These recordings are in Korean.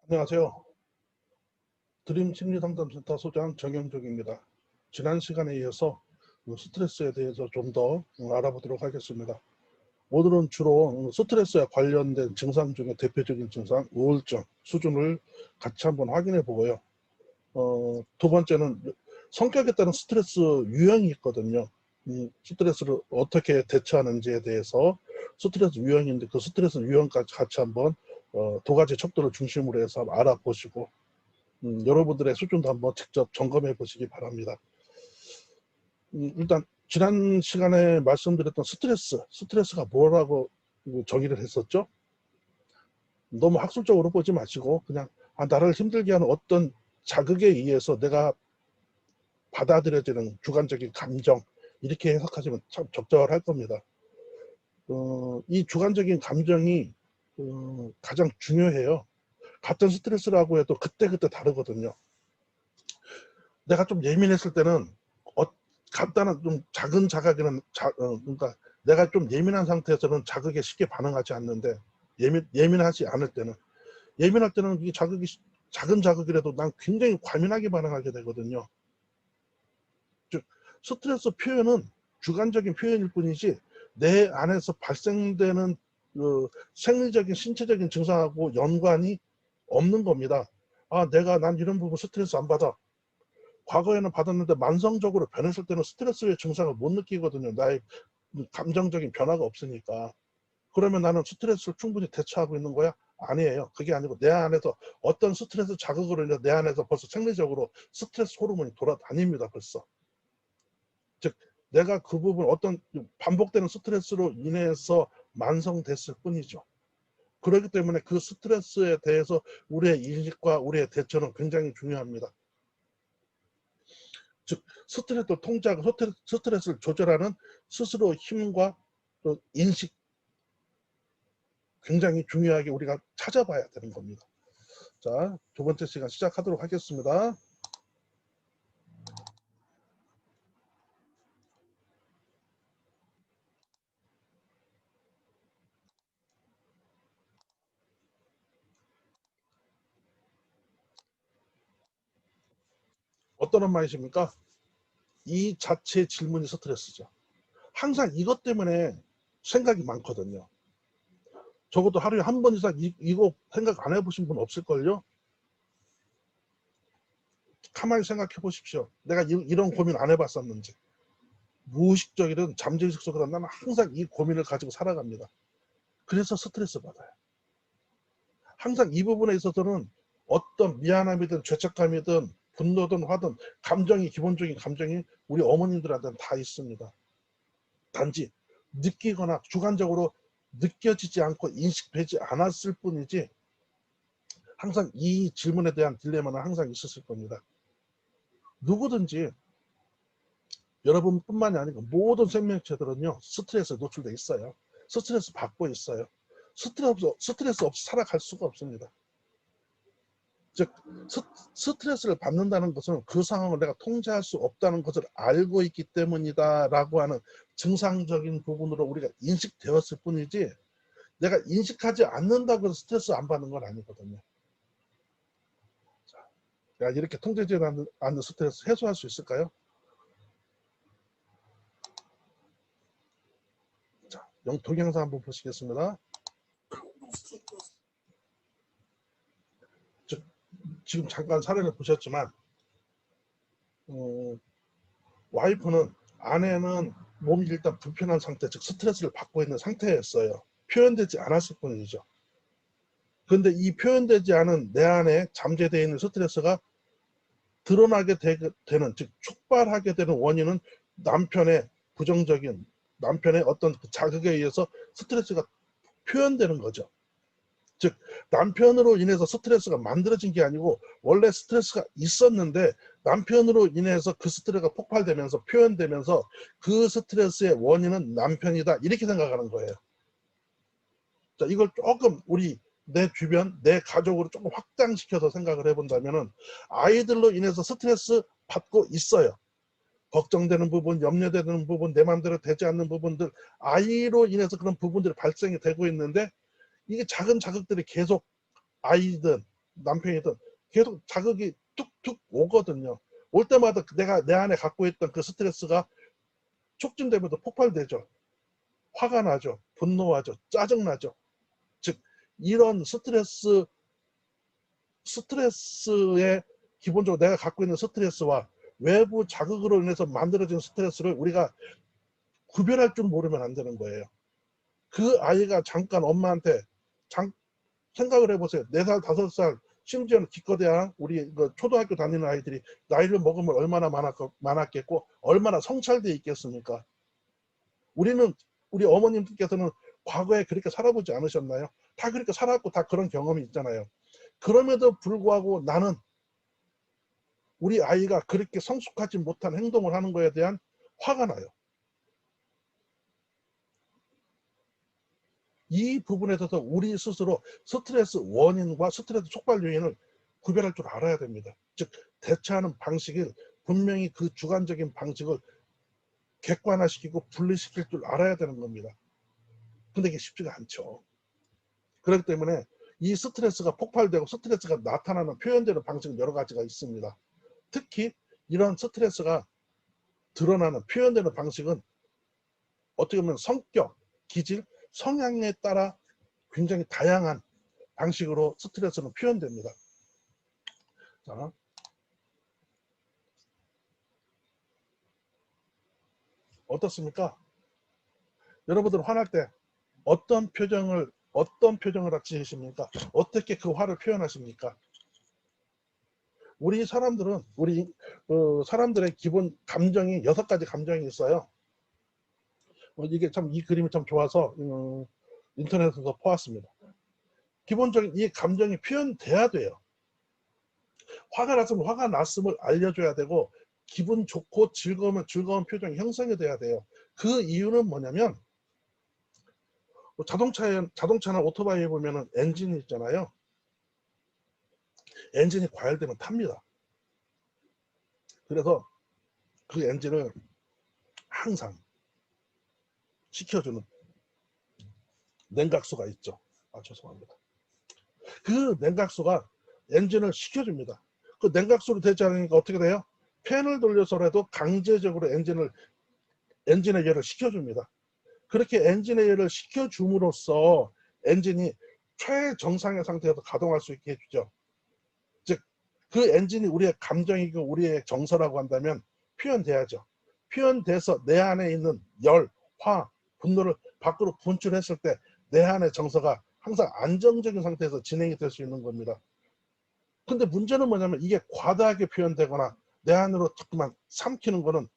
안녕하세요. 드림 심리상담센터 소장 정영석입니다. 지난 시간에 이어서 스트레스에 대해서 좀 더 알아보도록 하겠습니다. 오늘은 주로 스트레스와 관련된 증상 중에 대표적인 증상, 우울증 수준을 같이 한번 확인해 보고요. 두 번째는 성격에 따른 스트레스 유형이 있거든요. 스트레스를 어떻게 대처하는지에 대해서 스트레스 유형인데 그 스트레스 유형까지 같이 한번 두 가지 척도를 중심으로 해서 알아보시고 여러분들의 수준도 한번 직접 점검해 보시기 바랍니다. 일단 지난 시간에 말씀드렸던 스트레스가 뭐라고 정의를 했었죠? 너무 학술적으로 보지 마시고 그냥 나를 힘들게 하는 어떤 자극에 의해서 내가 받아들여지는 주관적인 감정, 이렇게 해석하시면 참 적절할 겁니다. 이 주관적인 감정이 가장 중요해요. 같은 스트레스라고 해도 그때그때 다르거든요. 내가 좀 예민했을 때는 간단한 좀 작은 자극에는 그러니까 내가 좀 예민한 상태에서는 자극에 쉽게 반응하지 않는데 예민하지 않을 때는, 예민할 때는 이 자극이 작은 자극이라도 난 굉장히 과민하게 반응하게 되거든요. 즉 스트레스 표현은 주관적인 표현일 뿐이지 내 안에서 발생되는 생리적인 신체적인 증상하고 연관이 없는 겁니다. 난 이런 부분 스트레스 안 받아. 과거에는 받았는데 만성적으로 변했을 때는 스트레스의 증상을 못 느끼거든요. 나의 감정적인 변화가 없으니까. 그러면 나는 스트레스를 충분히 대처하고 있는 거야? 아니에요. 그게 아니고 내 안에서 어떤 스트레스 자극으로 인해 내 안에서 벌써 생리적으로 스트레스 호르몬이 돌아다닙니다. 벌써. 즉 내가 그 부분 어떤 반복되는 스트레스로 인해서 만성됐을 뿐이죠. 그렇기 때문에 그 스트레스에 대해서 우리의 인식과 우리의 대처는 굉장히 중요합니다. 즉 스트레스 통제하고 스트레스를 조절하는 스스로 힘과 또 인식, 굉장히 중요하게 우리가 찾아봐야 되는 겁니다. 자, 두 번째 시간 시작하도록 하겠습니다. 어떤 말이십니까? 이 자체 질문이 스트레스죠. 항상 이것 때문에 생각이 많거든요. 적어도 하루에 한 번 이상 이거 생각 안 해보신 분 없을걸요? 가만히 생각해 보십시오. 내가 이런 고민 안 해봤었는지. 무의식적이든 잠재의식 속으로 나는 항상 이 고민을 가지고 살아갑니다. 그래서 스트레스 받아요. 항상 이 부분에 있어서는 어떤 미안함이든 죄책감이든 분노든 화든 감정이, 기본적인 감정이 우리 어머님들한테는 다 있습니다. 단지 느끼거나 주관적으로 느껴지지 않고 인식되지 않았을 뿐이지 항상 이 질문에 대한 딜레마는 항상 있었을 겁니다. 누구든지 여러분뿐만이 아니고 모든 생명체들은요 스트레스에 노출돼 있어요. 스트레스 받고 있어요. 스트레스 없이 살아갈 수가 없습니다. 즉 스트레스를 받는다는 것은 그 상황을 내가 통제할 수 없다는 것을 알고 있기 때문이다 라고 하는 증상적인 부분으로 우리가 인식되었을 뿐이지 내가 인식하지 않는다고 해서 스트레스 안 받는 건 아니거든요. 자, 이렇게 통제되지 않는 스트레스 해소할 수 있을까요? 자, 동영상 한번 보시겠습니다. 지금 잠깐 사례를 보셨지만 와이프는, 아내는 몸이 일단 불편한 상태, 즉 스트레스를 받고 있는 상태였어요. 표현되지 않았을 뿐이죠. 그런데 이 표현되지 않은 내 안에 잠재되어 있는 스트레스가 드러나게 되는, 즉 촉발하게 되는 원인은 남편의 부정적인, 남편의 어떤 그 자극에 의해서 스트레스가 표현되는 거죠. 즉 남편으로 인해서 스트레스가 만들어진 게 아니고 원래 스트레스가 있었는데 남편으로 인해서 그 스트레스가 폭발되면서 표현되면서 그 스트레스의 원인은 남편이다, 이렇게 생각하는 거예요. 자, 이걸 조금 우리 내 주변, 내 가족으로 조금 확장시켜서 생각을 해본다면은 아이들로 인해서 스트레스 받고 있어요. 걱정되는 부분, 염려되는 부분, 내 마음대로 되지 않는 부분들, 아이로 인해서 그런 부분들이 발생이 되고 있는데 이게 작은 자극들이 계속 아이든 남편이든 계속 자극이 툭툭 오거든요. 올 때마다 내가 내 안에 갖고 있던 그 스트레스가 촉진되면서 폭발되죠. 화가 나죠. 분노하죠. 짜증나죠. 즉 이런 스트레스의 기본적으로 내가 갖고 있는 스트레스와 외부 자극으로 인해서 만들어진 스트레스를 우리가 구별할 줄 모르면 안 되는 거예요. 그 아이가 잠깐 엄마한테 생각을 해보세요. 4살, 5살, 심지어는 기껏해야 우리 초등학교 다니는 아이들이 나이를 먹으면 얼마나 많았겠고 얼마나 성찰되어 있겠습니까? 우리 어머님께서는 과거에 그렇게 살아보지 않으셨나요? 다 그렇게 살았고 다 그런 경험이 있잖아요. 그럼에도 불구하고 나는 우리 아이가 그렇게 성숙하지 못한 행동을 하는 거에 대한 화가 나요. 이 부분에 있어서 우리 스스로 스트레스 원인과 스트레스 촉발 요인을 구별할 줄 알아야 됩니다. 즉 대처하는 방식을 분명히 그 주관적인 방식을 객관화시키고 분리시킬 줄 알아야 되는 겁니다. 근데 이게 쉽지가 않죠. 그렇기 때문에 이 스트레스가 폭발되고 스트레스가 나타나는 표현되는 방식은 여러 가지가 있습니다. 특히 이런 스트레스가 드러나는 표현되는 방식은 어떻게 보면 성격, 기질, 성향에 따라 굉장히 다양한 방식으로 스트레스는 표현됩니다. 자, 어떻습니까? 여러분들 화날 때 어떤 표정을 지으십니까? 어떻게 그 화를 표현하십니까? 우리 사람들은 사람들의 기본 감정이 6가지 감정이 있어요. 이게 참 이 그림이 참 좋아서 인터넷에서 보았습니다. 기본적인 이 감정이 표현돼야 돼요. 화가 났음을 알려줘야 되고 기분 좋고 즐거운 표정이 형성이 돼야 돼요. 그 이유는 뭐냐면 자동차나 오토바이에 보면은 엔진이 있잖아요. 엔진이 과열되면 탑니다. 그래서 그 엔진을 항상 식혀주는 냉각수가 있죠. 죄송합니다. 그 냉각수가 엔진을 식혀줍니다. 그 냉각수로 되지 않으니까 어떻게 돼요? 팬을 돌려서라도 강제적으로 엔진의 열을 식혀줍니다. 그렇게 엔진의 열을 식혀줌으로써 엔진이 최정상의 상태에서 가동할 수 있게 해주죠. 즉, 그 엔진이 우리의 감정이고 우리의 정서라고 한다면 표현돼야죠. 표현돼서 내 안에 있는 열, 화, 분노를 밖으로 분출했을 때 내 안의 정서가 항상 안정적인 상태에서 진행이 될 수 있는 겁니다. 근데 문제는 뭐냐면 이게 과다하게 표현되거나 내 안으로 자꾸만 삼키는 거는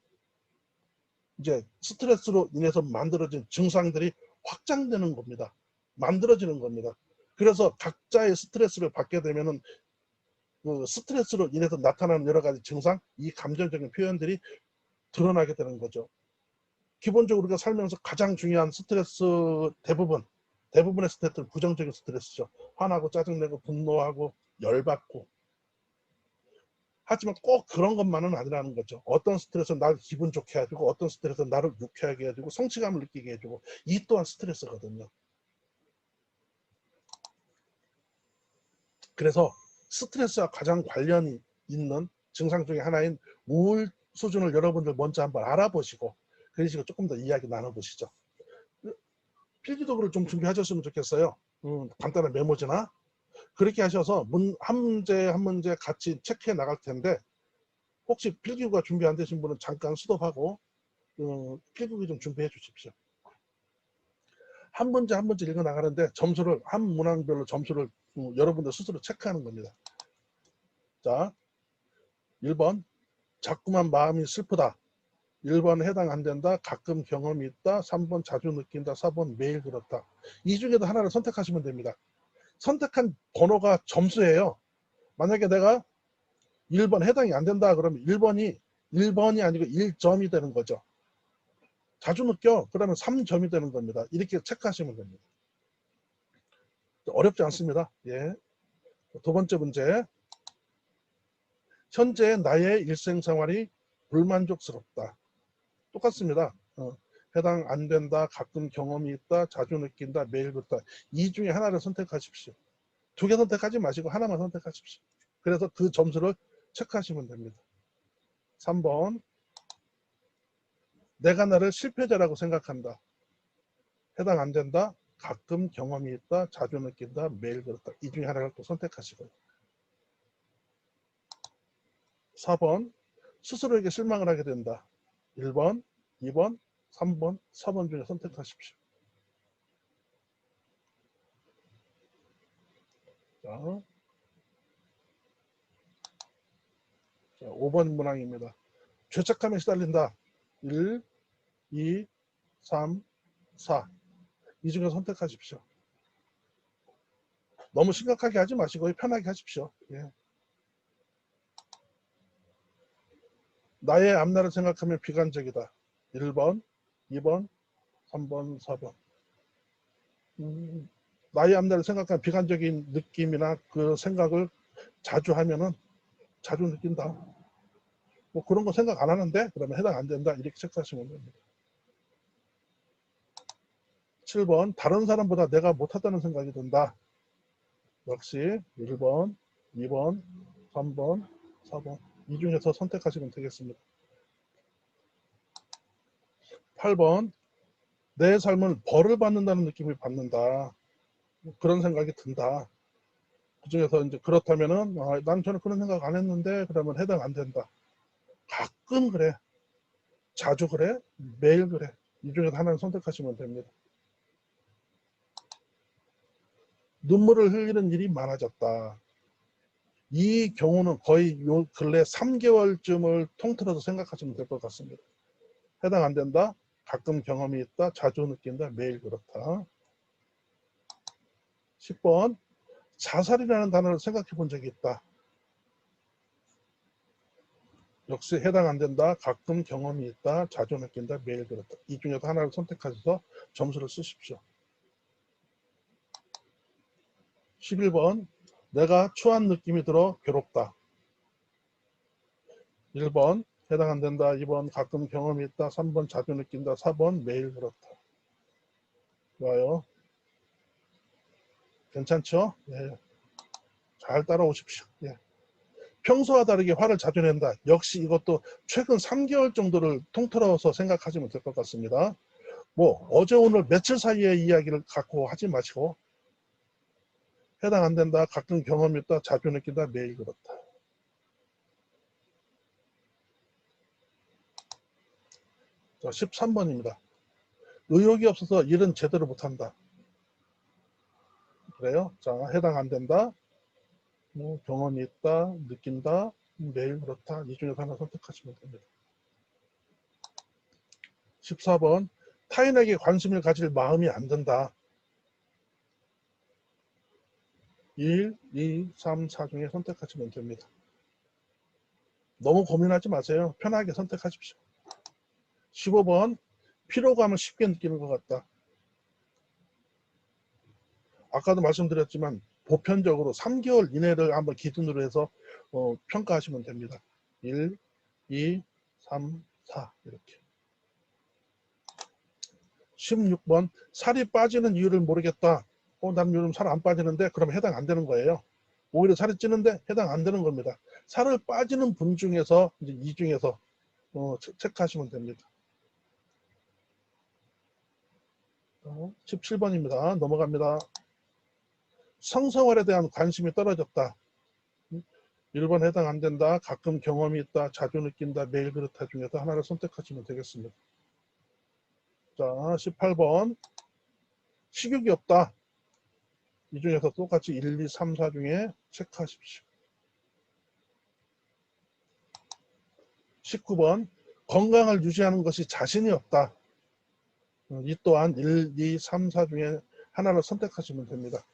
이제 스트레스로 인해서 만들어진 증상들이 확장되는 겁니다. 만들어지는 겁니다. 그래서 각자의 스트레스를 받게 되면은 그 스트레스로 인해서 나타나는 여러 가지 증상, 이 감정적인 표현들이 드러나게 되는 거죠. 기본적으로 우리가 살면서 가장 중요한 스트레스 대부분의 스트레스는 부정적인 스트레스죠. 화나고 짜증내고 분노하고 열받고. 하지만 꼭 그런 것만은 아니라는 거죠. 어떤 스트레스는 나를 기분 좋게 해주고 어떤 스트레스는 나를 유쾌하게 해주고 성취감을 느끼게 해주고 이 또한 스트레스거든요. 그래서 스트레스와 가장 관련이 있는 증상 중에 하나인 우울 수준을 여러분들 먼저 한번 알아보시고 그런 식으로 조금 더 이야기 나눠보시죠. 필기도구를 좀 준비하셨으면 좋겠어요. 간단한 메모지나 그렇게 하셔서 한 문제 같이 체크해 나갈 텐데 혹시 필기구가 준비 안 되신 분은 잠깐 스톱하고 필기구 좀 준비해 주십시오. 한 문제 읽어 나가는데 점수를 한 문항별로 점수를 여러분들 스스로 체크하는 겁니다. 자, 1번 자꾸만 마음이 슬프다. 1번 해당 안 된다. 가끔 경험이 있다. 3번 자주 느낀다. 4번 매일 그렇다. 이 중에도 하나를 선택하시면 됩니다. 선택한 번호가 점수예요. 만약에 내가 1번 해당이 안 된다 그러면 1번이 아니고 1점이 되는 거죠. 자주 느껴 그러면 3점이 되는 겁니다. 이렇게 체크하시면 됩니다. 어렵지 않습니다. 예. 두 번째 문제. 현재 나의 일생생활이 불만족스럽다. 똑같습니다. 해당 안 된다, 가끔 경험이 있다, 자주 느낀다, 매일 그렇다. 이 중에 하나를 선택하십시오. 두 개 선택하지 마시고 하나만 선택하십시오. 그래서 그 점수를 체크하시면 됩니다. 3번. 내가 나를 실패자라고 생각한다. 해당 안 된다, 가끔 경험이 있다, 자주 느낀다, 매일 그렇다. 이 중에 하나를 또 선택하시고요. 4번. 스스로에게 실망을 하게 된다. 1번, 2번, 3번, 4번 중에 선택하십시오. 자, 5번 문항입니다. 죄책감에 시달린다. 1, 2, 3, 4. 이 중에 선택하십시오. 너무 심각하게 하지 마시고 편하게 하십시오. 예. 나의 앞날을 생각하면 비관적이다. 1번, 2번, 3번, 4번. 나의 앞날을 생각하면 비관적인 느낌이나 그 생각을 자주 하면은 자주 느낀다. 뭐 그런 거 생각 안 하는데 그러면 해당 안 된다. 이렇게 체크하시면 됩니다. 7번. 다른 사람보다 내가 못하다는 생각이 든다. 역시 1번, 2번, 3번, 4번. 이 중에서 선택하시면 되겠습니다. 8번. 내 삶은 벌을 받는다는 느낌을 받는다. 그런 생각이 든다. 그 중에서 이제 그렇다면은 난 저는 그런 생각 안 했는데 그러면 해당 안 된다. 가끔 그래. 자주 그래. 매일 그래. 이 중에서 하나를 선택하시면 됩니다. 눈물을 흘리는 일이 많아졌다. 이 경우는 거의 요 근래 3개월쯤을 통틀어서 생각하시면 될 것 같습니다. 해당 안 된다. 가끔 경험이 있다. 자주 느낀다. 매일 그렇다. 10번. 자살이라는 단어를 생각해 본 적이 있다. 역시 해당 안 된다. 가끔 경험이 있다. 자주 느낀다. 매일 그렇다. 이 중에서 하나를 선택하셔서 점수를 쓰십시오. 11번. 내가 추한 느낌이 들어 괴롭다. 1번. 해당 안 된다. 2번. 가끔 경험이 있다. 3번. 자주 느낀다. 4번. 매일 그렇다. 좋아요. 괜찮죠? 예. 잘 따라오십시오. 예. 평소와 다르게 화를 자주 낸다. 역시 이것도 최근 3개월 정도를 통틀어서 생각하시면 될 것 같습니다. 뭐 어제 오늘 며칠 사이의 이야기를 갖고 하지 마시고 해당 안 된다. 가끔 경험이 있다. 자주 느낀다. 매일 그렇다. 자, 13번입니다. 의욕이 없어서 일은 제대로 못한다. 그래요? 자, 해당 안 된다. 뭐 경험이 있다. 느낀다. 매일 그렇다. 이 중에서 하나 선택하시면 됩니다. 14번. 타인에게 관심을 가질 마음이 안 든다. 1, 2, 3, 4 중에 선택하시면 됩니다. 너무 고민하지 마세요. 편하게 선택하십시오. 15번. 피로감을 쉽게 느끼는 것 같다. 아까도 말씀드렸지만 보편적으로 3개월 이내를 한번 기준으로 해서 평가하시면 됩니다. 1, 2, 3, 4 이렇게. 16번. 살이 빠지는 이유를 모르겠다. 난 요즘 살 안 빠지는데 그럼 해당 안 되는 거예요. 오히려 살이 찌는데 해당 안 되는 겁니다. 살을 빠지는 분 중에서 이제 이 중에서 체크하시면 됩니다. 17번입니다. 넘어갑니다. 성생활에 대한 관심이 떨어졌다. 1번 해당 안 된다. 가끔 경험이 있다. 자주 느낀다. 매일 그렇다 중에서 하나를 선택하시면 되겠습니다. 자, 18번. 식욕이 없다. 이 중에서 똑같이 1, 2, 3, 4 중에 체크하십시오. 19번. 건강을 유지하는 것이 자신이 없다. 이 또한 1, 2, 3, 4 중에 하나를 선택하시면 됩니다.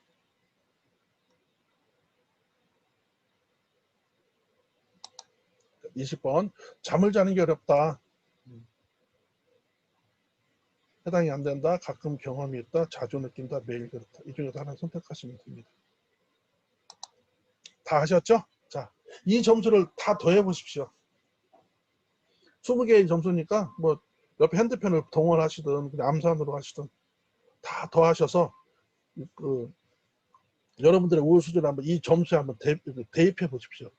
20번. 잠을 자는 게 어렵다. 해당이 안 된다, 가끔 경험이 있다, 자주 느낀다, 매일 그렇다. 이 중에서 하나 선택하시면 됩니다. 다 하셨죠? 자, 이 점수를 다 더해 보십시오. 20개의 점수니까 뭐 옆에 핸드폰을 동원하시든 그냥 암산으로 하시든 다 더하셔서 그 여러분들의 우울 수준을 한번 이 점수에 한번 대입해 보십시오.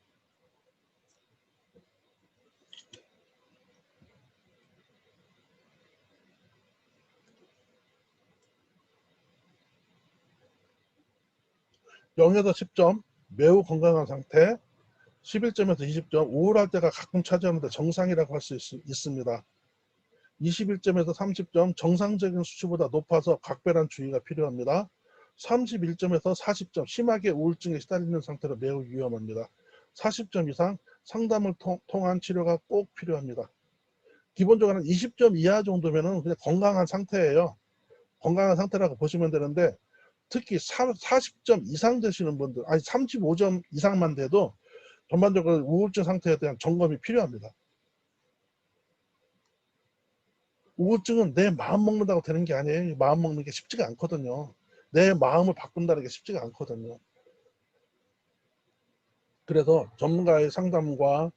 (0에서 10점) 매우 건강한 상태, 11점에서 20점 우울할 때가 가끔 찾아오는데 정상이라고 할 수 있습니다. 21점에서 30점 정상적인 수치보다 높아서 각별한 주의가 필요합니다. 31점에서 40점 심하게 우울증에 시달리는 상태로 매우 위험합니다. 40점 이상 상담을 통한 치료가 꼭 필요합니다. 기본적으로 20점 이하 정도면 그냥 건강한 상태예요. 건강한 상태라고 보시면 되는데 특히 40점 이상 되시는 분들, 아니 35점 이상만 돼도 전반적으로 우울증 상태에 대한 점검이 필요합니다. 우울증은 내 마음 먹는다고 되는 게 아니에요. 마음 먹는 게 쉽지가 않거든요. 내 마음을 바꾼다는 게 쉽지가 않거든요. 그래서 전문가의 상담과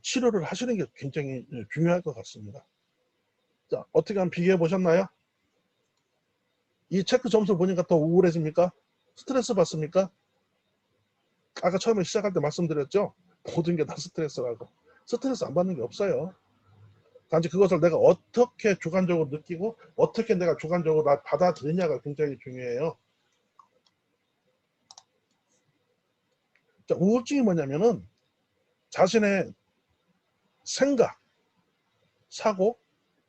치료를 하시는 게 굉장히 중요할 것 같습니다. 자, 어떻게 한번 비교해 보셨나요? 이 체크 점수 보니까 더 우울해집니까? 스트레스 받습니까? 아까 처음에 시작할 때 말씀드렸죠? 모든 게 다 스트레스라고. 스트레스 안 받는 게 없어요. 단지 그것을 내가 어떻게 주관적으로 느끼고 어떻게 내가 주관적으로 받아들이냐가 굉장히 중요해요. 자, 우울증이 뭐냐면은 자신의 생각, 사고,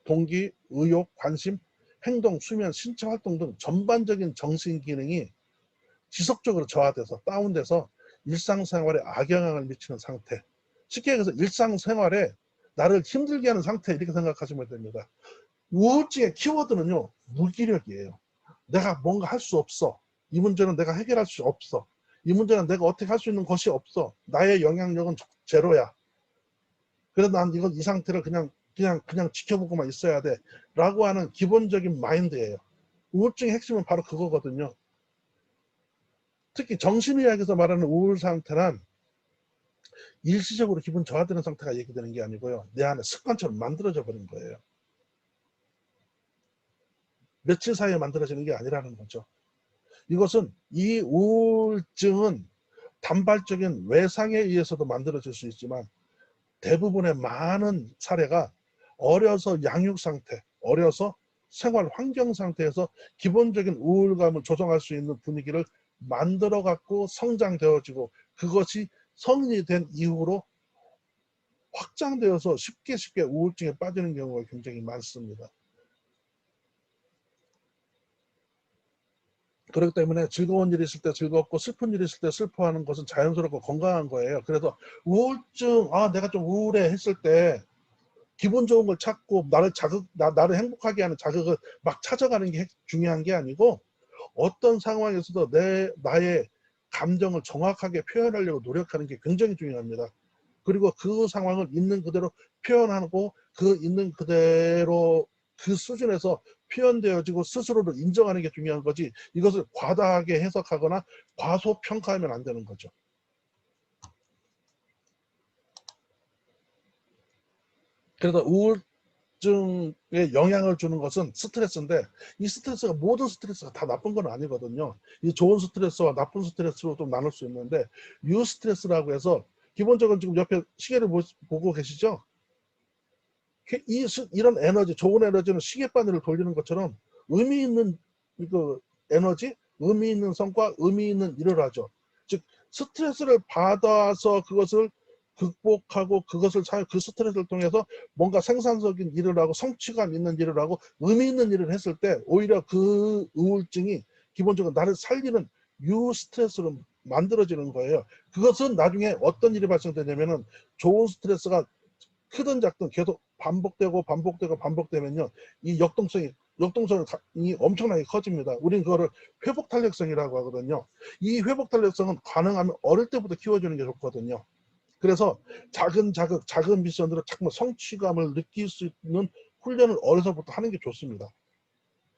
동기, 의욕, 관심, 행동, 수면, 신체 활동 등 전반적인 정신 기능이 지속적으로 저하돼서 다운돼서 일상생활에 악영향을 미치는 상태. 쉽게 얘기해서 일상생활에 나를 힘들게 하는 상태, 이렇게 생각하시면 됩니다. 우울증의 키워드는요, 무기력이에요. 내가 뭔가 할 수 없어. 이 문제는 내가 해결할 수 없어. 이 문제는 내가 어떻게 할 수 있는 것이 없어. 나의 영향력은 제로야. 그래서 난 이건 이 상태를 그냥 지켜보고만 있어야 돼. 라고 하는 기본적인 마인드예요. 우울증의 핵심은 바로 그거거든요. 특히 정신의학에서 말하는 우울 상태란 일시적으로 기분 저하되는 상태가 얘기되는 게 아니고요. 내 안에 습관처럼 만들어져 버린 거예요. 며칠 사이에 만들어지는 게 아니라는 거죠. 이것은 이 우울증은 단발적인 외상에 의해서도 만들어질 수 있지만 대부분의 많은 사례가 어려서 양육 상태, 어려서 생활 환경 상태에서 기본적인 우울감을 조성할 수 있는 분위기를 만들어 갖고 성장되어지고 그것이 성인이 된 이후로 확장되어서 쉽게 우울증에 빠지는 경우가 굉장히 많습니다. 그렇기 때문에 즐거운 일이 있을 때 즐겁고 슬픈 일이 있을 때 슬퍼하는 것은 자연스럽고 건강한 거예요. 그래서 우울증, 내가 좀 우울해 했을 때 기분 좋은 걸 찾고 나를 행복하게 하는 자극을 막 찾아가는 게 중요한 게 아니고 어떤 상황에서도 나의 감정을 정확하게 표현하려고 노력하는 게 굉장히 중요합니다. 그리고 그 상황을 있는 그대로 표현하고 그 있는 그대로 그 수준에서 표현되어지고 스스로를 인정하는 게 중요한 거지 이것을 과다하게 해석하거나 과소평가하면 안 되는 거죠. 그래서 우울증에 영향을 주는 것은 스트레스인데 이 스트레스가 모든 스트레스가 다 나쁜 건 아니거든요. 이 좋은 스트레스와 나쁜 스트레스로 좀 나눌 수 있는데 유스트레스라고 해서 기본적으로 지금 옆에 시계를 보고 계시죠? 이런 에너지, 좋은 에너지는 시계바늘을 돌리는 것처럼 의미 있는 에너지, 의미 있는 성과, 의미 있는 일을 하죠. 즉 스트레스를 받아서 그것을 극복하고 그 스트레스를 통해서 뭔가 생산적인 일을 하고 성취감 있는 일을 하고 의미 있는 일을 했을 때 오히려 그 우울증이 기본적으로 나를 살리는 유스트레스로 만들어지는 거예요. 그것은 나중에 어떤 일이 발생되냐면은 좋은 스트레스가 크든 작든 계속 반복되면요. 이 역동성이 엄청나게 커집니다. 우린 그거를 회복 탄력성이라고 하거든요. 이 회복 탄력성은 가능하면 어릴 때부터 키워주는 게 좋거든요. 그래서 작은 자극, 작은 미션으로 자꾸 성취감을 느낄 수 있는 훈련을 어려서부터 하는 게 좋습니다.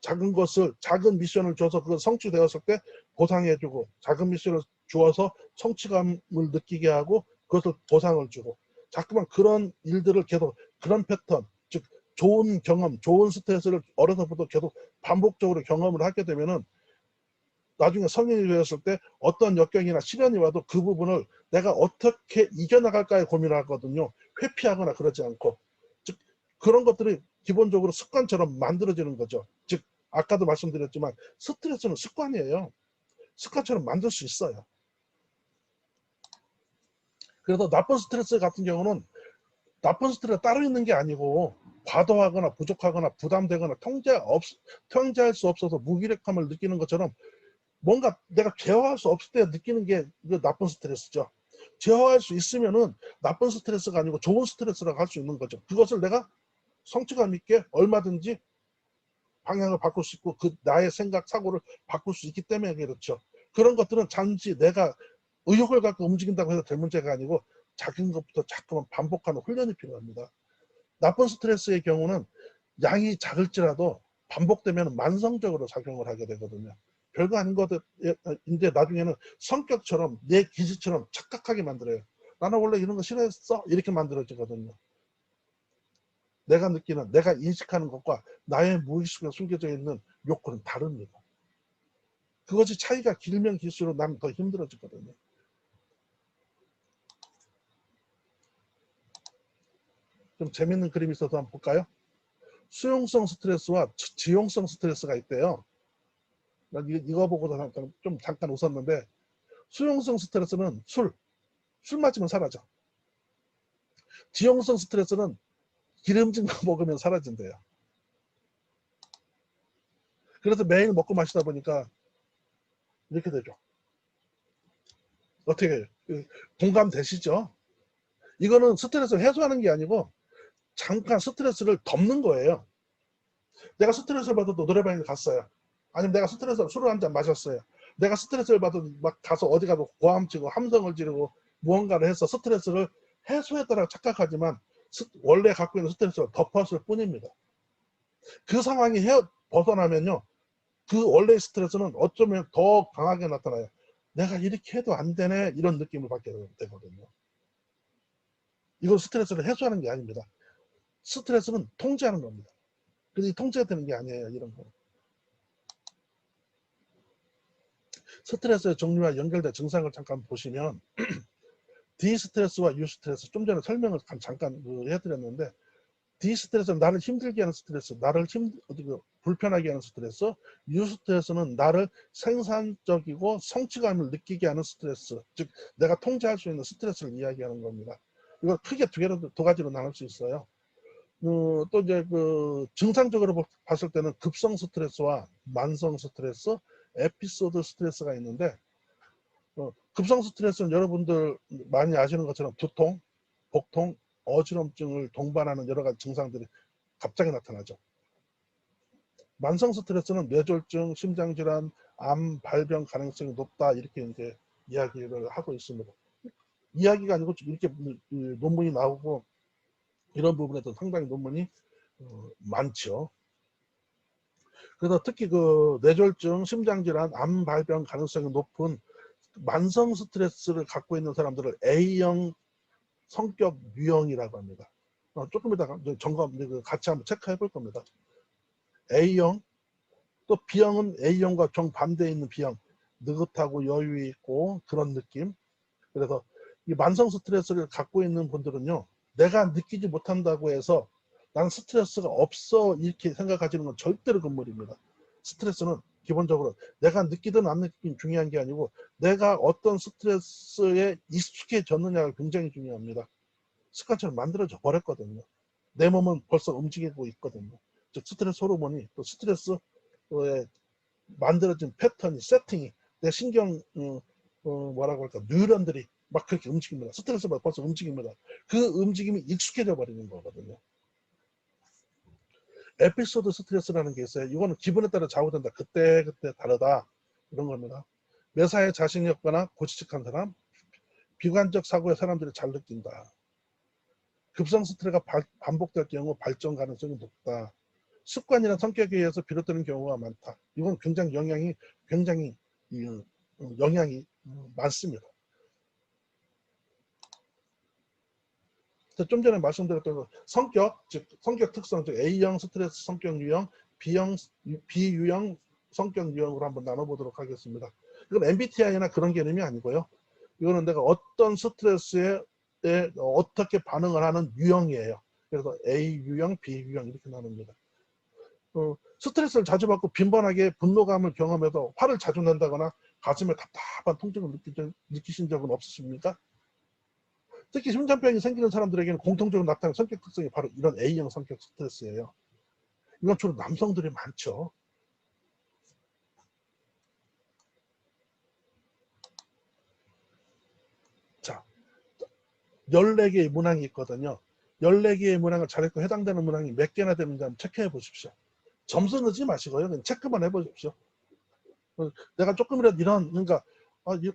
작은 것을, 작은 미션을 줘서 그거 성취되었을 때 보상해주고, 작은 미션을 주어서 성취감을 느끼게 하고 그것을 보상을 주고, 자꾸만 그런 일들을 계속, 그런 패턴, 즉 좋은 경험, 좋은 스트레스를 어려서부터 계속 반복적으로 경험을 하게 되면은 나중에 성인이 되었을 때 어떤 역경이나 시련이 와도 그 부분을 내가 어떻게 이겨나갈까에 고민을 하거든요. 회피하거나 그러지 않고. 즉 그런 것들이 기본적으로 습관처럼 만들어지는 거죠. 즉 아까도 말씀드렸지만 스트레스는 습관이에요. 습관처럼 만들 수 있어요. 그래서 나쁜 스트레스 같은 경우는 나쁜 스트레스가 따로 있는 게 아니고 과도하거나 부족하거나 부담되거나 통제할 수 없어서 무기력함을 느끼는 것처럼 뭔가 내가 제어할 수 없을 때 느끼는 게 나쁜 스트레스죠. 제어할 수 있으면은 나쁜 스트레스가 아니고 좋은 스트레스라고 할 수 있는 거죠. 그것을 내가 성취감 있게 얼마든지 방향을 바꿀 수 있고 그 나의 생각 사고를 바꿀 수 있기 때문에 그렇죠. 그런 것들은 단지 내가 의욕을 갖고 움직인다고 해서 될 문제가 아니고 작은 것부터 자꾸만 반복하는 훈련이 필요합니다. 나쁜 스트레스의 경우는 양이 작을지라도 반복되면 만성적으로 작용을 하게 되거든요. 별거 아닌 것인데 나중에는 성격처럼 내 기질처럼 착각하게 만들어요. 나는 원래 이런 거 싫어했어 이렇게 만들어지거든요. 내가 느끼는, 내가 인식하는 것과 나의 무의식에 숨겨져 있는 욕구는 다릅니다. 그것이 차이가 길면 길수록 나는 더 힘들어지거든요. 좀 재밌는 그림이 있어서 한번 볼까요? 수용성 스트레스와 지용성 스트레스가 있대요. 난 이거 보고 잠깐 웃었는데, 수용성 스트레스는 술 마시면 사라져. 지용성 스트레스는 기름진 거 먹으면 사라진대요. 그래서 매일 먹고 마시다 보니까 이렇게 되죠. 어떻게 공감되시죠? 이거는 스트레스를 해소하는 게 아니고 잠깐 스트레스를 덮는 거예요. 내가 스트레스를 받아도 노래방에 갔어요. 아니면 내가 스트레스를 술을 한 잔 마셨어요. 내가 스트레스를 받아도 막 가서 어디 가서 고함치고 함성을 지르고 무언가를 해서 스트레스를 해소했다라고 착각하지만 원래 갖고 있는 스트레스를 덮었을 뿐입니다. 그 상황이 벗어나면요. 그 원래의 스트레스는 어쩌면 더 강하게 나타나요. 내가 이렇게 해도 안 되네 이런 느낌을 받게 되거든요. 이건 스트레스를 해소하는 게 아닙니다. 스트레스는 통제하는 겁니다. 근데 통제가 되는 게 아니에요. 이런 거. 스트레스의 종류와 연결된 증상을 잠깐 보시면 디스트레스와 유스트레스 좀 전에 설명을 잠깐 해드렸는데 디스트레스는 나를 힘들게 하는 스트레스, 나를 불편하게 하는 스트레스, 유스트레스는 나를 생산적이고 성취감을 느끼게 하는 스트레스, 즉 내가 통제할 수 있는 스트레스를 이야기하는 겁니다. 이걸 크게 두 가지로 나눌 수 있어요. 또 이제 증상적으로 봤을 때는 급성 스트레스와 만성 스트레스, 에피소드 스트레스가 있는데 급성 스트레스는 여러분들 많이 아시는 것처럼 두통, 복통, 어지럼증을 동반하는 여러 가지 증상들이 갑자기 나타나죠. 만성 스트레스는 뇌졸중, 심장질환, 암 발병 가능성이 높다 이렇게 이제 이야기를 하고 있습니다. 이야기가 아니고 이렇게 논문이 나오고 이런 부분에서 상당히 논문이 많죠. 그래서 특히 뇌졸중, 심장질환, 암 발병 가능성이 높은 만성 스트레스를 갖고 있는 사람들을 A형 성격 유형이라고 합니다. 조금 이따가 같이 한번 체크해 볼 겁니다. A형, 또 B형은 A형과 정반대에 있는 B형, 느긋하고 여유 있고 그런 느낌. 그래서 이 만성 스트레스를 갖고 있는 분들은요, 내가 느끼지 못한다고 해서 난 스트레스가 없어 이렇게 생각하시는 건 절대로 금물입니다. 스트레스는 기본적으로 내가 느끼든 안 느끼든 중요한 게 아니고 내가 어떤 스트레스에 익숙해졌느냐가 굉장히 중요합니다. 습관처럼 만들어져 버렸거든요. 내 몸은 벌써 움직이고 있거든요. 즉 스트레스 호르몬이 또 스트레스에 만들어진 패턴이 세팅이 내 신경 뭐라고 할까 뉴런들이 막 그렇게 움직입니다. 스트레스가 벌써 움직입니다. 그 움직임이 익숙해져 버리는 거거든요. 에피소드 스트레스라는 게 있어요. 이거는 기분에 따라 좌우된다. 그때 다르다. 이런 겁니다. 매사에 자신이 없거나 고지식한 사람, 비관적 사고의 사람들이 잘 느낀다. 급성 스트레스가 반복될 경우 발전 가능성이 높다. 습관이나 성격에 의해서 비롯되는 경우가 많다. 이건 굉장히 영향이 많습니다. 좀 전에 말씀드렸던 성격, 즉 성격 특성, 즉 A형 스트레스 성격 유형, B유형 성격 유형으로 한번 나눠보도록 하겠습니다. 이건 MBTI나 그런 개념이 아니고요. 이거는 내가 어떤 스트레스에 어떻게 반응을 하는 유형이에요. 그래서 A유형, B유형 이렇게 나눕니다. 스트레스를 자주 받고 빈번하게 분노감을 경험해서 화를 자주 낸다거나 가슴에 답답한 통증을 느끼신 적은 없으십니까? 특히 심장병이 생기는 사람들에게는 공통적으로 나타나는 성격 특성이 바로 이런 A형 성격 스트레스예요. 이건 주로 남성들이 많죠. 자, 14개의 문항이 있거든요. 14개의 문항을 잘했고 해당되는 문항이 몇 개나 되는지 한번 체크해 보십시오. 점수 넣지 마시고요. 그냥 체크만 해보십시오. 내가 조금이라도 그러니까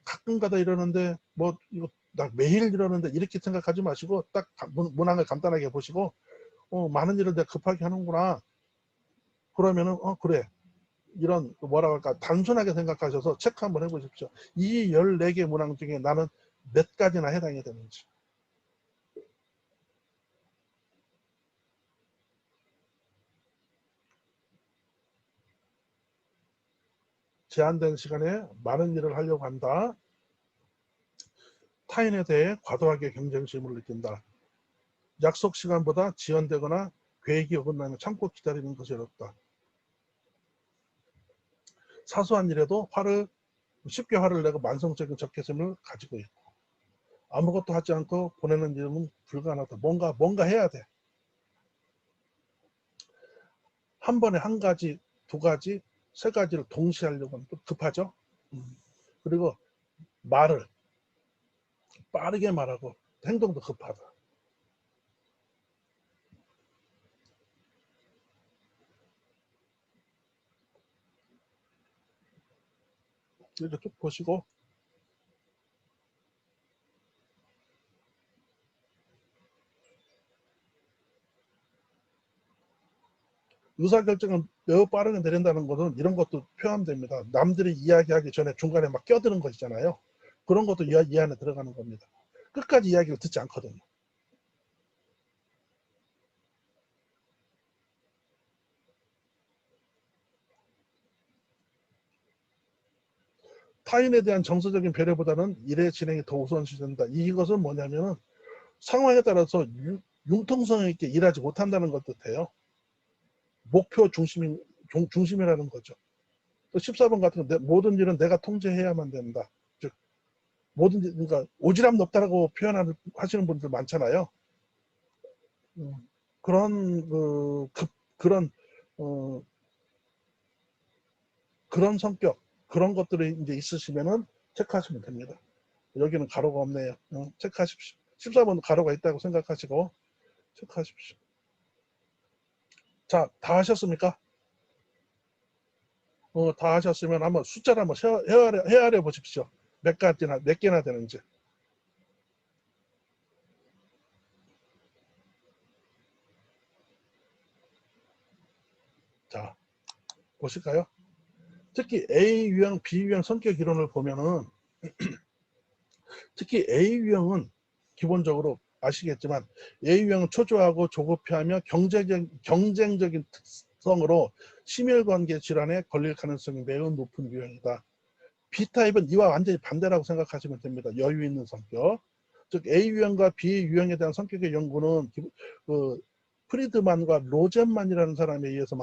가끔가다 이러는데 뭐 이거 나 매일 이러는데 이렇게 생각하지 마시고 딱 문항을 간단하게 보시고 많은 일을 내가 급하게 하는구나. 그러면은 그래. 이런 뭐라고 할까 단순하게 생각하셔서 체크 한번 해보십시오. 이 14개 문항 중에 나는 몇 가지나 해당이 되는지. 제한된 시간에 많은 일을 하려고 한다. 타인에 대해 과도하게 경쟁심을 느낀다. 약속 시간보다 지연되거나 계획이 어긋나면 참고 기다리는 것이 어렵다. 사소한 일에도 쉽게 화를 내고 만성적인 적개심을 가지고 있고 아무것도 하지 않고 보내는 일은 불가능하다. 뭔가 해야 돼. 한 번에 한 가지, 두 가지, 세 가지를 동시에 하려고 하면 또 급하죠. 그리고 말을 빠르게 말하고 행동도 급하다. 이렇게 쭉 보시고 의사결정을 매우 빠르게 내린다는 것은 이런 것도 포함됩니다. 남들이 이야기하기 전에 중간에 막 껴드는 거 있잖아요. 그런 것도 이 안에 들어가는 겁니다. 끝까지 이야기를 듣지 않거든요. 타인에 대한 정서적인 배려보다는 일의 진행이 더 우선시된다. 이것은 뭐냐면은 상황에 따라서 융통성 있게 일하지 못한다는 것 뜻해요. 목표 중심이라는 거죠. 또 14번 같은 거 모든 일은 내가 통제해야만 된다. 즉 모든 일, 그러니까 오지랖 높다라고 하시는 분들 많잖아요. 그런 그런 그런 성격 그런 것들이 이제 있으시면은 체크하시면 됩니다. 여기는 가로가 없네요. 체크하십시오. 14번 가로가 있다고 생각하시고 체크하십시오. 자, 다 하셨습니까? 다 하셨으면 한번 숫자를 한번 헤아려 보십시오. 몇 개나 되는지. 자, 보실까요? 특히 A 유형, B 유형 성격 이론을 보면은 특히 A 유형은 기본적으로 아시겠지만 A 유형은 초조하고 조급해하며 경쟁적인 특성으로 심혈관계 질환에 걸릴 가능성이 매우 높은 유형이다. B타입은 이와 완전히 반대라고 생각하시면 됩니다. 여유 있는 성격. 즉 A 유형과 B 유형에 대한 성격의 연구는 프리드만과 로젠만이라는 사람에 의해서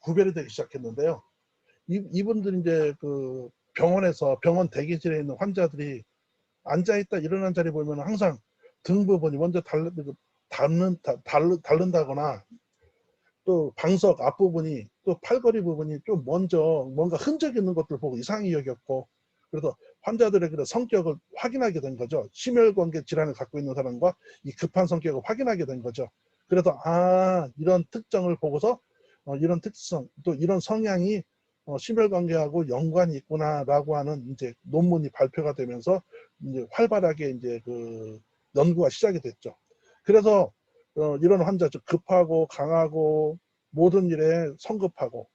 구별이 되기 시작했는데요. 이분들이 이제 병원 대기실에 있는 환자들이 앉아있다 일어난 자리 보면 항상 등 부분이 먼저 닳는다거나 또 방석 앞부분이 또 팔걸이 부분이 좀 먼저 뭔가 흔적 있는 것들 보고 이상히 여겼고 그래서 환자들의 그런 성격을 확인하게 된 거죠. 심혈관계 질환을 갖고 있는 사람과 이 급한 성격을 확인하게 된 거죠. 그래서 이런 특정을 보고서 이런 특성 또 이런 성향이 심혈관계하고 연관이 있구나라고 하는 이제 논문이 발표가 되면서 이제 활발하게 이제 연구가 시작이 됐죠. 그래서 이런 환자 즉 급하고 강하고 모든 일에 성급하고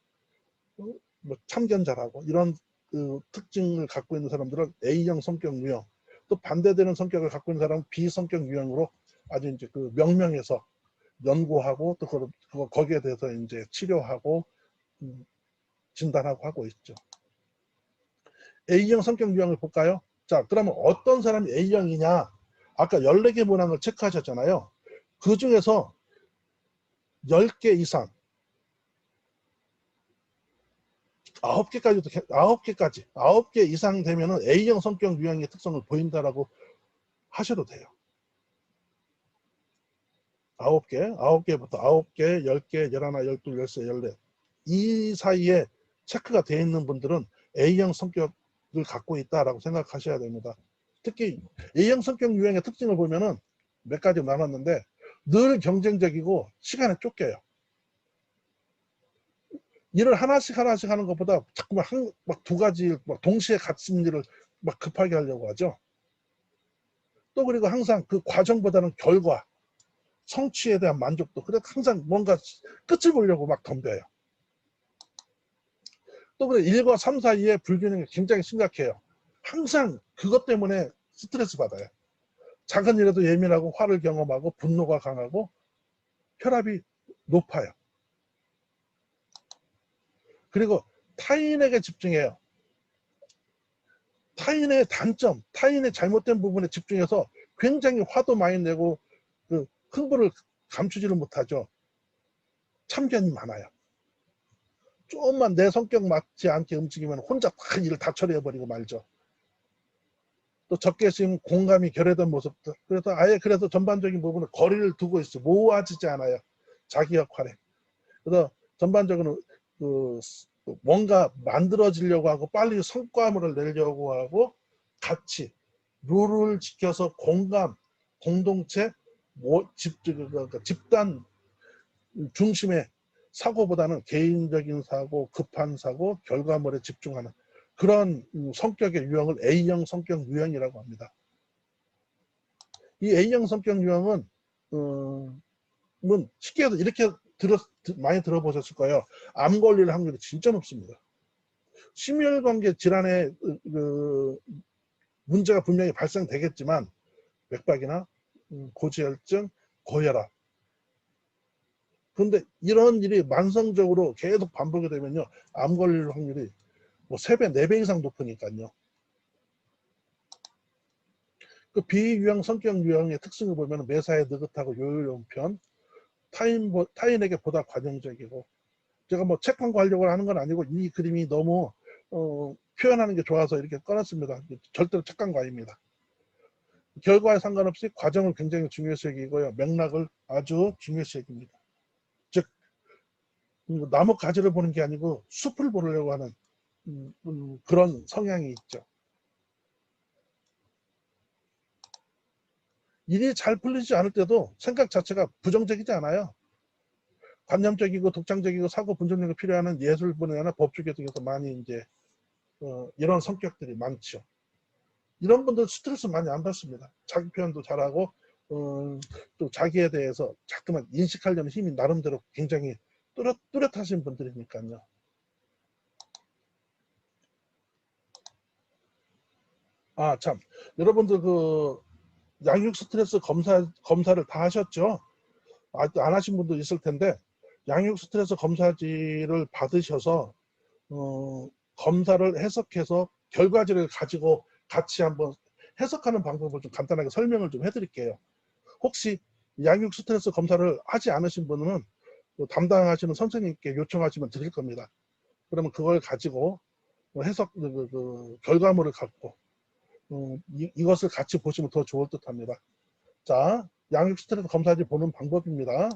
뭐 참견 잘하고 이런 그 특징을 갖고 있는 사람들은 A형 성격 유형, 또 반대되는 성격을 갖고 있는 사람은 B성격 유형으로 아주 이제 그 명명해서 연구하고 또 거기에 대해서 이제 치료하고 진단하고 하고 있죠. A형 성격 유형을 볼까요? 자, 그러면 어떤 사람이 A형이냐? 아까 14개 문항을 체크하셨잖아요. 그 중에서 10개 이상, 9개 이상 되면은 A형 성격 유형의 특성을 보인다라고 하셔도 돼요. 9개부터 9개, 10개, 11, 12, 13, 14. 이 사이에 체크가 되어 있는 분들은 A형 성격을 갖고 있다라고 생각하셔야 됩니다. 특히 A형 성격 유형의 특징을 보면은 몇 가지 나눴는데 늘 경쟁적이고 시간에 쫓겨요. 일을 하나씩 하는 것보다 자꾸만 막 두 가지 막 동시에 같은 일을 막 급하게 하려고 하죠. 또 그리고 항상 그 과정보다는 결과, 성취에 대한 만족도, 그래서 항상 뭔가 끝을 보려고 막 덤벼요. 또 그래 1과 3 사이에 불균형이 굉장히 심각해요. 항상 그것 때문에 스트레스 받아요. 작은 일에도 예민하고 화를 경험하고 분노가 강하고 혈압이 높아요. 그리고 타인에게 집중해요. 타인의 단점, 타인의 잘못된 부분에 집중해서 굉장히 화도 많이 내고 그 흥분을 감추지를 못하죠. 참견이 많아요. 조금만 내 성격 맞지 않게 움직이면 혼자 다 일을 다 처리해버리고 말죠. 또 적게 쓰임 공감이 결여된 모습도. 그래서 아예 그래서 전반적인 부분은 거리를 두고 있어. 모아지지 않아요. 자기 역할에. 그래서 전반적으로 그 뭔가 만들어지려고 하고 빨리 성과물을 내려고 하고 같이 룰을 지켜서 공감, 공동체, 집단 중심의 사고보다는 개인적인 사고, 급한 사고, 결과물에 집중하는 그런 성격의 유형을 A형 성격 유형이라고 합니다. 이 A형 성격 유형은 쉽게 해서 이렇게 많이 들어보셨을 거예요. 암 걸릴 확률이 진짜 높습니다. 심혈관계 질환의 문제가 분명히 발생되겠지만 맥박이나 고지혈증, 고혈압. 그런데 이런 일이 만성적으로 계속 반복이 되면요. 암 걸릴 확률이 뭐 3배, 4배 이상 높으니까요. 그 비유형 성격 유형의 특징을 보면 매사에 느긋하고 요요로운 편, 타인에게 보다 관용적이고, 제가 뭐 책 광고하려고 하는 건 아니고 이 그림이 너무 표현하는 게 좋아서 이렇게 꺼냈습니다. 절대로 책 광고 아닙니다. 결과에 상관없이 과정을 굉장히 중요시 여기고요. 맥락을 아주 중요시 여깁니다. 즉 나무 가지를 보는 게 아니고 숲을 보려고 하는 그런 성향이 있죠. 일이 잘 풀리지 않을 때도 생각 자체가 부정적이지 않아요. 관념적이고 독창적이고 사고 분석력이 필요한 예술분야나 법조계 등에서 많이 이제 이런 성격들이 많죠. 이런 분들 스트레스 많이 안 받습니다. 자기 표현도 잘하고 또 자기에 대해서 자꾸만 인식하려는 힘이 나름대로 굉장히 뚜렷하신 분들이니까요. 아, 참. 여러분들 그 양육 스트레스 검사를 다 하셨죠? 아직도 안 하신 분도 있을 텐데 양육 스트레스 검사지를 받으셔서 검사를 해석해서 결과지를 가지고 같이 한번 해석하는 방법을 좀 간단하게 설명을 좀 해드릴게요. 혹시 양육 스트레스 검사를 하지 않으신 분은 담당하시는 선생님께 요청하시면 드릴 겁니다. 그러면 그걸 가지고 해석 결과물을 갖고 이것을 같이 보시면 더 좋을 듯 합니다. 자, 양육 스트레스 검사지 보는 방법입니다.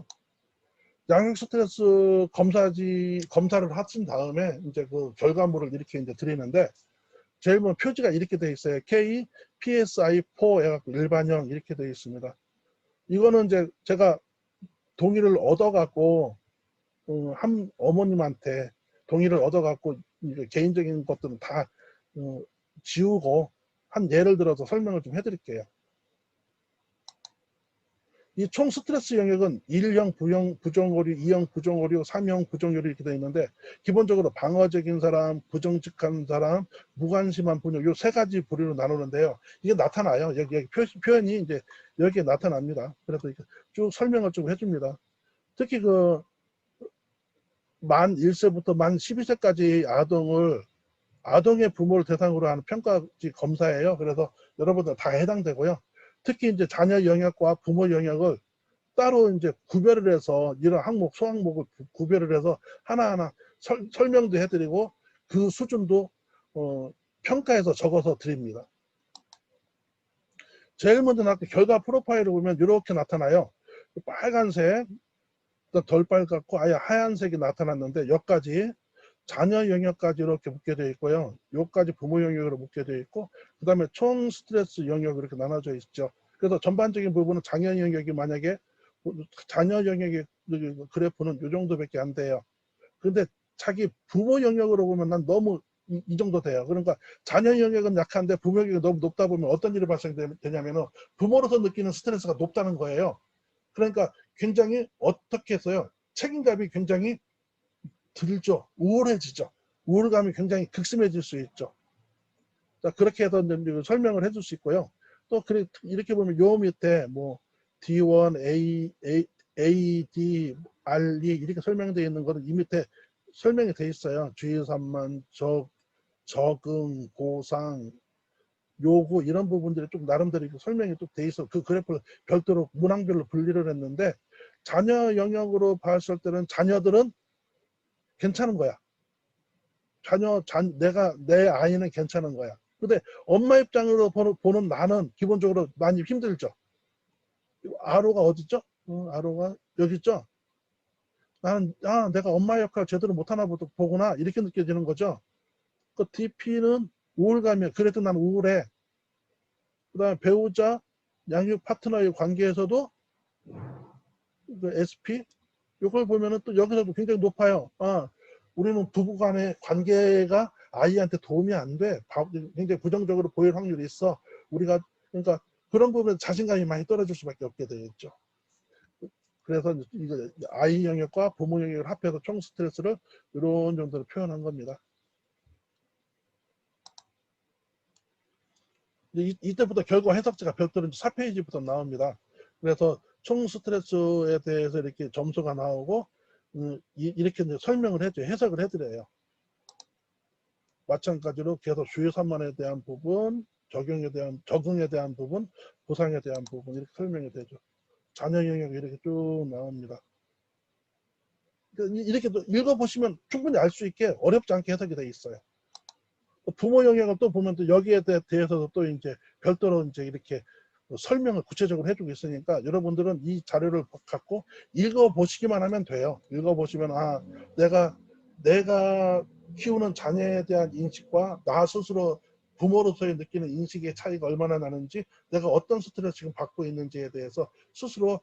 양육 스트레스 검사를 하신 다음에 이제 그 결과물을 이렇게 이제 드리는데 제일 먼저 표지가 이렇게 되어 있어요. K, PSI4 해갖고 일반형 이렇게 되어 있습니다. 이거는 이제 제가 동의를 얻어갖고 한 어머님한테 동의를 얻어갖고 개인적인 것들은 다 지우고 한 예를 들어서 설명을 좀 해드릴게요. 이 총 스트레스 영역은 1형 부정오류, 2형 부정오류, 3형 부정오류 이렇게 되어 있는데 기본적으로 방어적인 사람, 부정직한 사람, 무관심한 분열 요 세 가지 부류로 나누는데요. 이게 나타나요. 여기 표현이 이제 여기에 나타납니다. 그래서 쭉 설명을 좀 해줍니다. 특히 그 만 1세부터 만 12세까지 아동의 부모를 대상으로 하는 평가지 검사예요. 그래서 여러분들 다 해당되고요. 특히 이제 자녀 영역과 부모 영역을 따로 이제 구별을 해서 이런 항목, 소항목을 구별을 해서 하나하나 설명도 해드리고 그 수준도 평가해서 적어서 드립니다. 제일 먼저 나올 때 결과 프로파일을 보면 이렇게 나타나요. 빨간색, 덜 빨갛고 아예 하얀색이 나타났는데 여기까지 자녀 영역까지 이렇게 묶게 되어 있고요. 여기까지 부모 영역으로 묶게 되어 있고 그 다음에 총 스트레스 영역으로 이렇게 나눠져 있죠. 그래서 전반적인 부분은 자녀 영역이 만약에 자녀 영역의 그래프는 이 정도밖에 안 돼요. 근데 자기 부모 영역으로 보면 난 너무 이 정도 돼요. 그러니까 자녀 영역은 약한데 부모 영역이 너무 높다 보면 어떤 일이 발생되냐면은 부모로서 느끼는 스트레스가 높다는 거예요. 그러니까 굉장히 어떻게 해서요. 책임감이 굉장히 들죠. 우울해지죠. 우울감이 굉장히 극심해질 수 있죠. 자, 그렇게 해서 설명을 해줄 수 있고요. 또 이렇게 보면 요 밑에 뭐 D1, A, D, R, E 이렇게 설명되어 있는 거는 이 밑에 설명이 돼 있어요. 주의 산만, 적응, 보상, 요구 이런 부분들이 좀 나름대로 설명이 또 돼 있어. 그 그래프를 별도로 문항별로 분리를 했는데 자녀 영역으로 봤을 때는 자녀들은 괜찮은 거야. 내 아이는 괜찮은 거야. 근데 엄마 입장으로 보는 나는 기본적으로 많이 힘들죠. 아로가 어딨죠? 아로가 여기 있죠? 나는 내가 엄마 역할 제대로 못하나 보구나 이렇게 느껴지는 거죠. 그 DP는 우울감이야. 그래도 난 우울해. 그 다음에 배우자 양육 파트너의 관계에서도 그 SP 이걸 보면은 또 여기서도 굉장히 높아요. 우리는 부부 간의 관계가 아이한테 도움이 안 돼. 굉장히 부정적으로 보일 확률이 있어. 그러니까 그런 부분에 자신감이 많이 떨어질 수밖에 없게 되겠죠. 그래서 이거 아이 영역과 부모 영역을 합해서 총 스트레스를 이런 정도로 표현한 겁니다. 이때부터 결과 해석지가 별도로 4페이지부터 나옵니다. 그래서 총 스트레스에 대해서 이렇게 점수가 나오고 이렇게 이제 설명을 해줘요. 해석을 해드려요. 마찬가지로 계속 주요 산만에 대한 부분, 적응에 대한 부분, 보상에 대한 부분 이렇게 설명이 되죠. 자녀 영역이 이렇게 쭉 나옵니다. 이렇게 읽어보시면 충분히 알 수 있게 어렵지 않게 해석이 되어 있어요. 부모 영역을 또 보면 또 여기에 대해서도 또 이제 별도로 이제 이렇게 설명을 구체적으로 해주고 있으니까 여러분들은 이 자료를 갖고 읽어보시기만 하면 돼요. 읽어보시면 내가 키우는 자녀에 대한 인식과 나 스스로 부모로서의 느끼는 인식의 차이가 얼마나 나는지 내가 어떤 스트레스 지금 받고 있는지에 대해서 스스로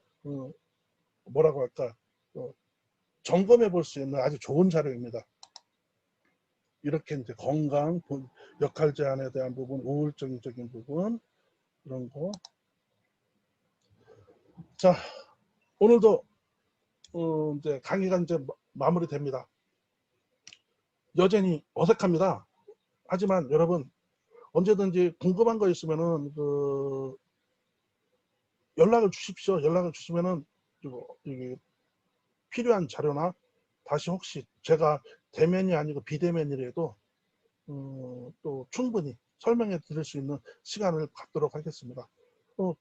뭐라고 할까 점검해 볼 수 있는 아주 좋은 자료입니다. 이렇게 이제 건강, 역할 제한에 대한 부분, 우울증적인 부분 이런 거. 자, 오늘도 이제 강의가 이제 마무리됩니다. 여전히 어색합니다. 하지만 여러분 언제든지 궁금한 거 있으면은 연락을 주십시오. 연락을 주시면은 이게 필요한 자료나 다시 혹시 제가 대면이 아니고 비대면이라도 또 충분히 설명해 드릴 수 있는 시간을 갖도록 하겠습니다.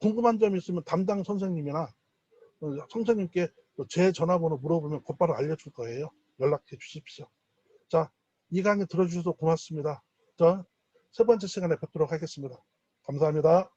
궁금한 점이 있으면 담당 선생님이나 선생님께 제 전화번호 물어보면 곧바로 알려줄 거예요. 연락해 주십시오. 자, 이 강의 들어주셔서 고맙습니다. 자, 세 번째 시간에 뵙도록 하겠습니다. 감사합니다.